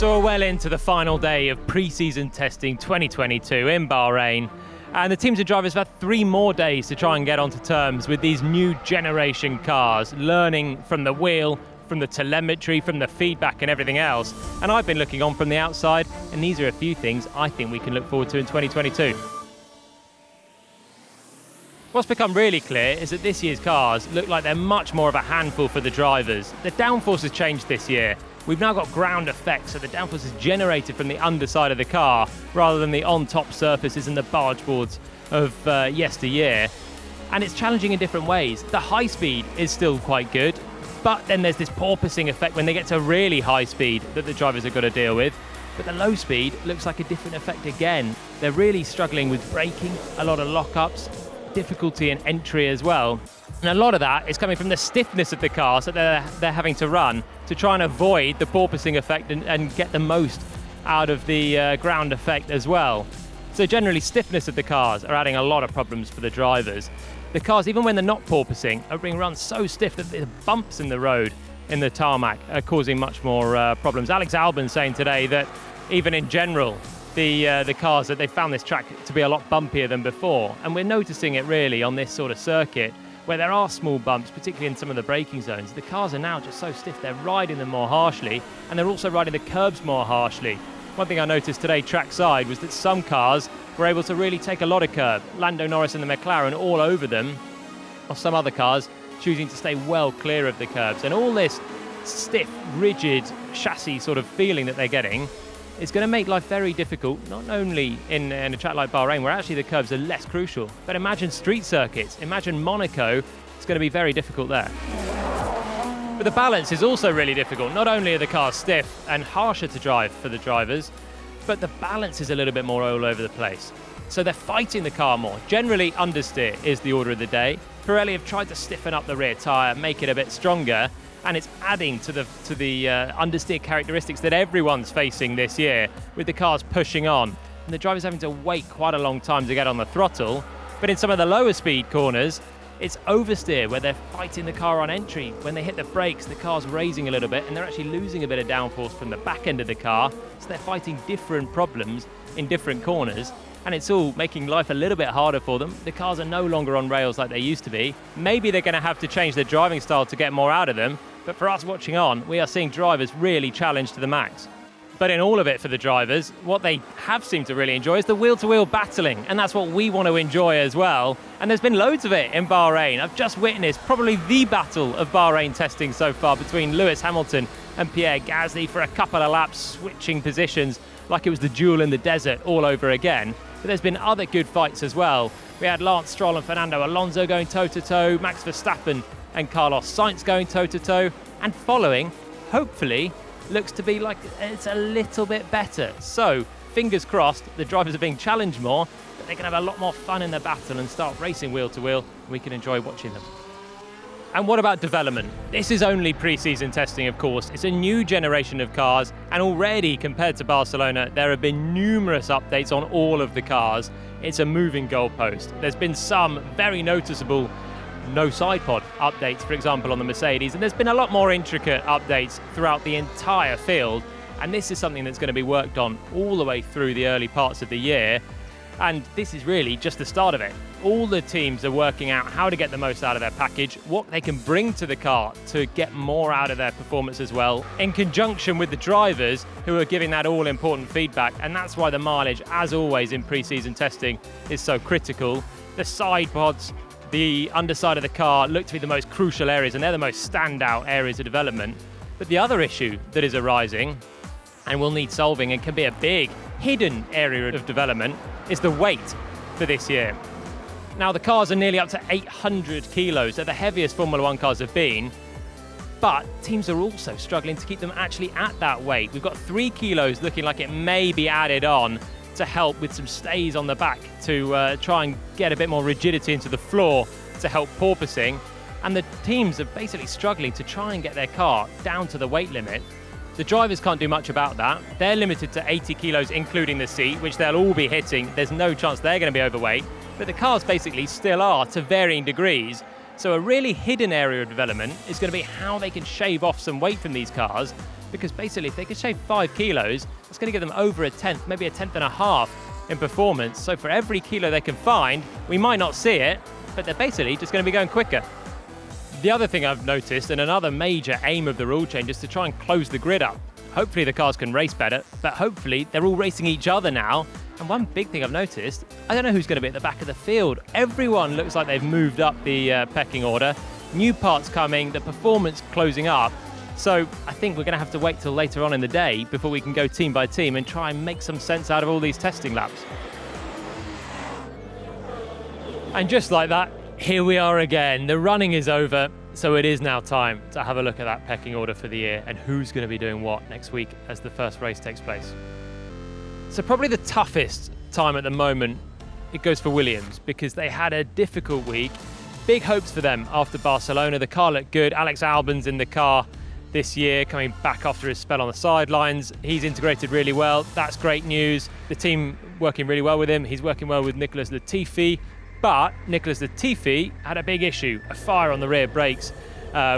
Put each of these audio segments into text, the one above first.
So we're well into the final day of pre-season testing 2022 in Bahrain, and the teams and drivers have had 3 more days to try and get onto terms with these new generation cars, learning from the wheel, from the telemetry, from the feedback and everything else. And I've been looking on from the outside, and these are a few things I think we can look forward to in 2022. What's become really clear is that this year's cars look like they're much more of a handful for the drivers. The downforce has changed this year. We've now got ground effects, so the downforce is generated from the underside of the car rather than the on-top surfaces and the barge boards of yesteryear. And it's challenging in different ways. The high speed is still quite good, but then there's this porpoising effect when they get to really high speed that the drivers have got to deal with. But the low speed looks like a different effect again. They're really struggling with braking, a lot of lockups, difficulty in entry as well. And a lot of that is coming from the stiffness of the cars that they're having to run to try and avoid the porpoising effect and get the most out of the ground effect as well. So generally, stiffness of the cars are adding a lot of problems for the drivers. The cars, even when they're not porpoising, are being run so stiff that the bumps in the road in the tarmac are causing much more problems. Alex Albon's saying today that even in general, the cars, that they found this track to be a lot bumpier than before. And we're noticing it really on this sort of circuit where there are small bumps, particularly in some of the braking zones. The cars are now just so stiff, they're riding them more harshly, and they're also riding the curbs more harshly. One thing I noticed today trackside was that some cars were able to really take a lot of curb. Lando Norris and the McLaren all over them, or some other cars choosing to stay well clear of the curbs. And all this stiff, rigid chassis sort of feeling that they're getting is going to make life very difficult, not only in a track like Bahrain, where actually the curves are less crucial, but imagine street circuits, imagine Monaco. It's going to be very difficult there. But the balance is also really difficult. Not only are the cars stiff and harsher to drive for the drivers, but the balance is a little bit more all over the place. So they're fighting the car more. Generally, understeer is the order of the day. Pirelli have tried to stiffen up the rear tyre, make it a bit stronger, and it's adding to the understeer characteristics that everyone's facing this year, with the cars pushing on and the drivers having to wait quite a long time to get on the throttle. But in some of the lower speed corners, it's oversteer, where they're fighting the car on entry. When they hit the brakes, the car's raising a little bit and they're actually losing a bit of downforce from the back end of the car. So they're fighting different problems in different corners, and it's all making life a little bit harder for them. The cars are no longer on rails like they used to be. Maybe they're going to have to change their driving style to get more out of them, but for us watching on, we are seeing drivers really challenged to the max. But in all of it for the drivers, what they have seemed to really enjoy is the wheel-to-wheel battling, and that's what we want to enjoy as well. And there's been loads of it in Bahrain. I've just witnessed probably the battle of Bahrain testing so far between Lewis Hamilton and Pierre Gasly for a couple of laps, switching positions like it was the duel in the desert all over again. But there's been other good fights as well. We had Lance Stroll and Fernando Alonso going toe-to-toe, Max Verstappen and Carlos Sainz going toe-to-toe, and following, hopefully, looks to be like it's a little bit better. So, fingers crossed, the drivers are being challenged more, but they can have a lot more fun in their battle and start racing wheel-to-wheel, and we can enjoy watching them. And what about development? This is only pre-season testing, of course. It's a new generation of cars, and already, compared to Barcelona, there have been numerous updates on all of the cars. It's a moving goalpost. There's been some very noticeable no side pod updates, for example, on the Mercedes, and there's been a lot more intricate updates throughout the entire field, and this is something that's going to be worked on all the way through the early parts of the year, and this is really just the start of it. All the teams are working out how to get the most out of their package, what they can bring to the car to get more out of their performance as well, in conjunction with the drivers who are giving that all-important feedback, and that's why the mileage, as always in pre-season testing, is so critical. The side pods, the underside of the car look to be the most crucial areas, and they're the most standout areas of development. But the other issue that is arising and will need solving, and can be a big hidden area of development, is the weight for this year. Now, the cars are nearly up to 800 kilos. They're the heaviest Formula One cars have been, but teams are also struggling to keep them actually at that weight. We've got 3 kilos looking like it may be added on to help with some stays on the back to try and get a bit more rigidity into the floor to help porpoising. And the teams are basically struggling to try and get their car down to the weight limit. The drivers can't do much about that. They're limited to 80 kilos, including the seat, which they'll all be hitting. There's no chance they're going to be overweight, but the cars basically still are to varying degrees. So a really hidden area of development is going to be how they can shave off some weight from these cars because basically if they could shave 5 kilos, that's going to give them over a tenth, maybe a tenth and a half in performance. So for every kilo they can find, we might not see it, but they're basically just going to be going quicker. The other thing I've noticed, and another major aim of the rule change, is to try and close the grid up. Hopefully the cars can race better, but hopefully they're all racing each other now. And one big thing I've noticed, I don't know who's going to be at the back of the field. Everyone looks like they've moved up the pecking order. New parts coming, the performance closing up. So I think we're going to have to wait till later on in the day before we can go team by team and try and make some sense out of all these testing laps. And just like that, here we are again. The running is over, so it is now time to have a look at that pecking order for the year and who's going to be doing what next week as the first race takes place. So probably the toughest time at the moment, it goes for Williams, because they had a difficult week. Big hopes for them after Barcelona. The car looked good. Alex Albon's in the car this year, coming back after his spell on the sidelines. He's integrated really well. That's great news. The team working really well with him. He's working well with Nicholas Latifi. But Nicholas Latifi had a big issue, a fire on the rear brakes,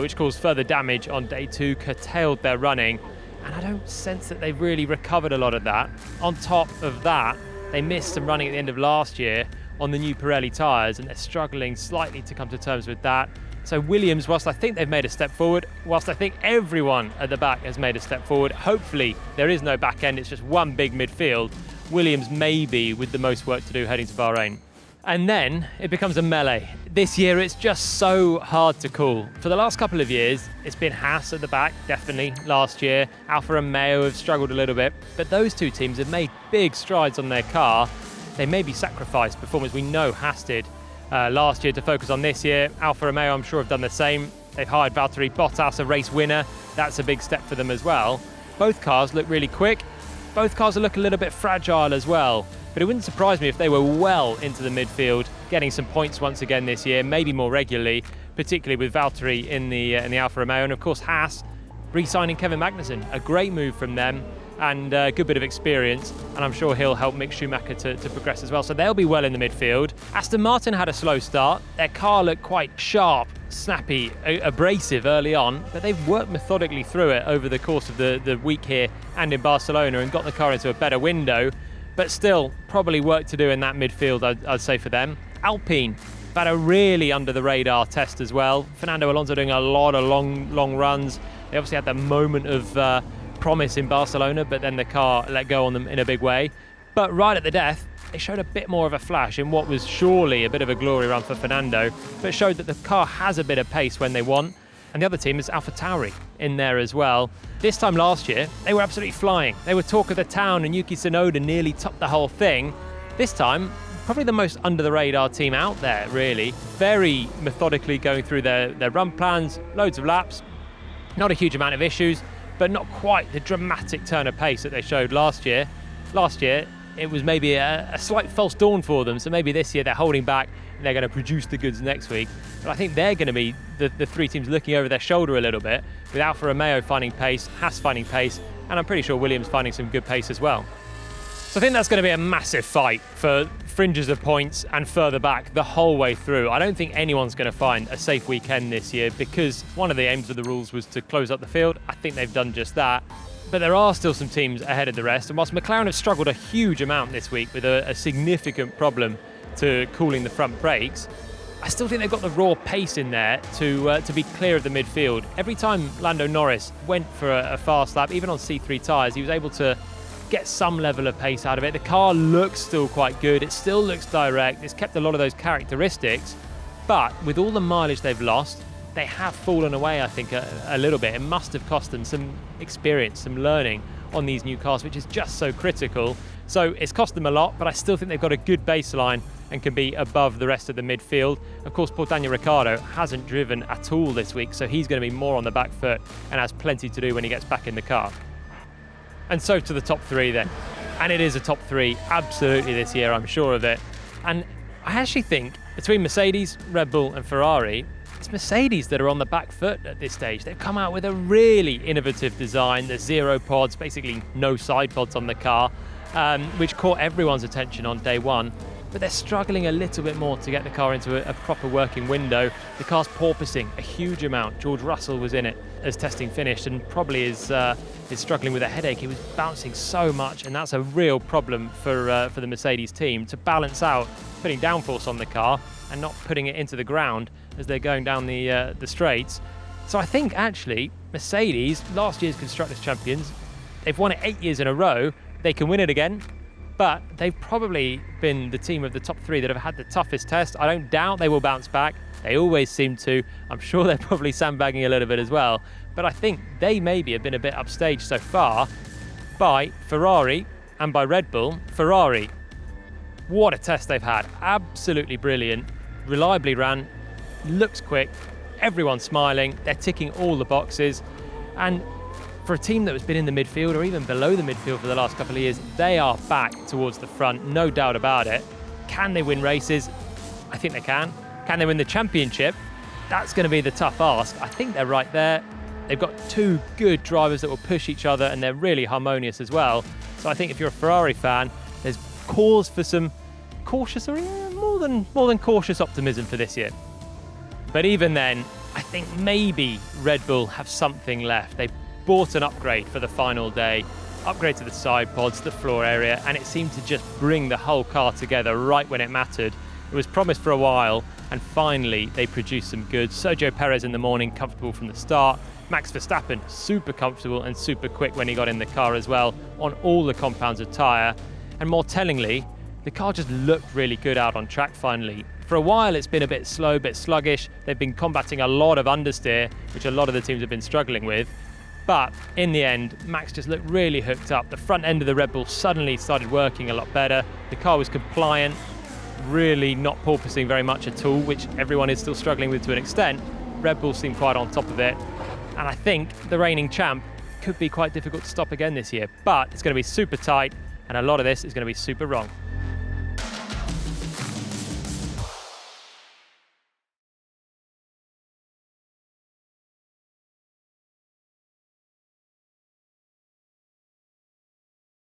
which caused further damage on day 2, curtailed their running. And I don't sense that they've really recovered a lot of that. On top of that, they missed some running at the end of last year on the new Pirelli tyres, and they're struggling slightly to come to terms with that. So Williams, whilst I think they've made a step forward, whilst I think everyone at the back has made a step forward, hopefully there is no back end, it's just one big midfield. Williams may be with the most work to do heading to Bahrain. And then it becomes a melee. This year it's just so hard to call. For the last couple of years, it's been Haas at the back, definitely last year. Alfa Romeo have struggled a little bit, but those two teams have made big strides on their car. They maybe sacrificed performance. We know Haas did last year to focus on this year. Alfa Romeo, I'm sure, have done the same. They've hired Valtteri Bottas, a race winner. That's a big step for them as well. Both cars look really quick. Both cars look a little bit fragile as well. But it wouldn't surprise me if they were well into the midfield, getting some points once again this year, maybe more regularly, particularly with Valtteri in the Alfa Romeo. And of course Haas re-signing Kevin Magnussen, a great move from them and a good bit of experience. And I'm sure he'll help Mick Schumacher to progress as well. So they'll be well in the midfield. Aston Martin had a slow start. Their car looked quite sharp, snappy, abrasive early on, but they've worked methodically through it over the course of the week here and in Barcelona and got the car into a better window. But still, probably work to do in that midfield, I'd say, for them. Alpine had a really under-the-radar test as well. Fernando Alonso doing a lot of long runs. They obviously had that moment of promise in Barcelona, but then the car let go on them in a big way. But right at the death, they showed a bit more of a flash in what was surely a bit of a glory run for Fernando, but showed that the car has a bit of pace when they want. And the other team is AlphaTauri in there as well. This time last year, they were absolutely flying. They were talk of the town and Yuki Tsunoda nearly topped the whole thing. This time, probably the most under-the-radar team out there, really. Very methodically going through their run plans, loads of laps, not a huge amount of issues, but not quite the dramatic turn of pace that they showed last year. Last year, it was maybe a slight false dawn for them, so maybe this year they're holding back and they're going to produce the goods next week. But I think they're going to be the three teams looking over their shoulder a little bit, with Alfa Romeo finding pace, Haas finding pace, and I'm pretty sure Williams finding some good pace as well. So I think that's going to be a massive fight for fringes of points and further back the whole way through. I don't think anyone's going to find a safe weekend this year, because one of the aims of the rules was to close up the field. I think they've done just that. But there are still some teams ahead of the rest, and whilst McLaren have struggled a huge amount this week with a significant problem to cooling the front brakes, I still think they've got the raw pace in there to be clear of the midfield. Every time Lando Norris went for a fast lap, even on C3 tyres, he was able to get some level of pace out of it. The car looks still quite good. It still looks direct. It's kept a lot of those characteristics. But with all the mileage they've lost, they have fallen away, I think, a little bit. It must have cost them some experience, some learning on these new cars, which is just so critical. So it's cost them a lot, but I still think they've got a good baseline and can be above the rest of the midfield. Of course, poor Daniel Ricciardo hasn't driven at all this week, so he's going to be more on the back foot and has plenty to do when he gets back in the car. And so to the top three then. And it is a top three, absolutely, this year, I'm sure of it. And I actually think between Mercedes, Red Bull and Ferrari, it's Mercedes that are on the back foot at this stage. They've come out with a really innovative design. There's zero pods, basically no side pods on the car, which caught everyone's attention on day one. but they're struggling a little bit more to get the car into a proper working window. The car's porpoising a huge amount. George Russell was in it as testing finished and probably is struggling with a headache. He was bouncing so much, and that's a real problem for the Mercedes team, to balance out putting downforce on the car and not putting it into the ground as they're going down the straights. So I think actually Mercedes, last year's Constructors' Champions, they've won it 8 years in a row. They can win it again, but they've probably been the team of the top three that have had the toughest test. I don't doubt they will bounce back. They always seem to. I'm sure they're probably sandbagging a little bit as well. But I think they maybe have been a bit upstaged so far by Ferrari and by Red Bull. Ferrari, what a test they've had. Absolutely brilliant. Reliably ran, looks quick, everyone's smiling, they're ticking all the boxes. And for a team that has been in the midfield or even below the midfield for the last couple of years, they are back towards the front, no doubt about it. Can they win races? I think they can. Can they win the championship? That's going to be the tough ask. I think they're right there. They've got two good drivers that will push each other, and they're really harmonious as well. So I think if you're a Ferrari fan, there's cause for some cautious, or more than cautious optimism for this year. But even then, I think maybe Red Bull have something left. They bought an upgrade for the final day, upgrade to the side pods, the floor area, and it seemed to just bring the whole car together right when it mattered. It was promised for a while, and finally they produced some goods. Sergio Perez in the morning, comfortable from the start. Max Verstappen, super comfortable and super quick when he got in the car as well, on all the compounds of tyre. And more tellingly, the car just looked really good out on track finally. For a while it's been a bit slow, a bit sluggish. They've been combating a lot of understeer, which a lot of the teams have been struggling with. But in the end, Max just looked really hooked up. The front end of the Red Bull suddenly started working a lot better. The car was compliant, really not porpoising very much at all, which everyone is still struggling with to an extent. Red Bull seemed quite on top of it. And I think the reigning champ could be quite difficult to stop again this year. But it's going to be super tight, and a lot of this is going to be super wrong.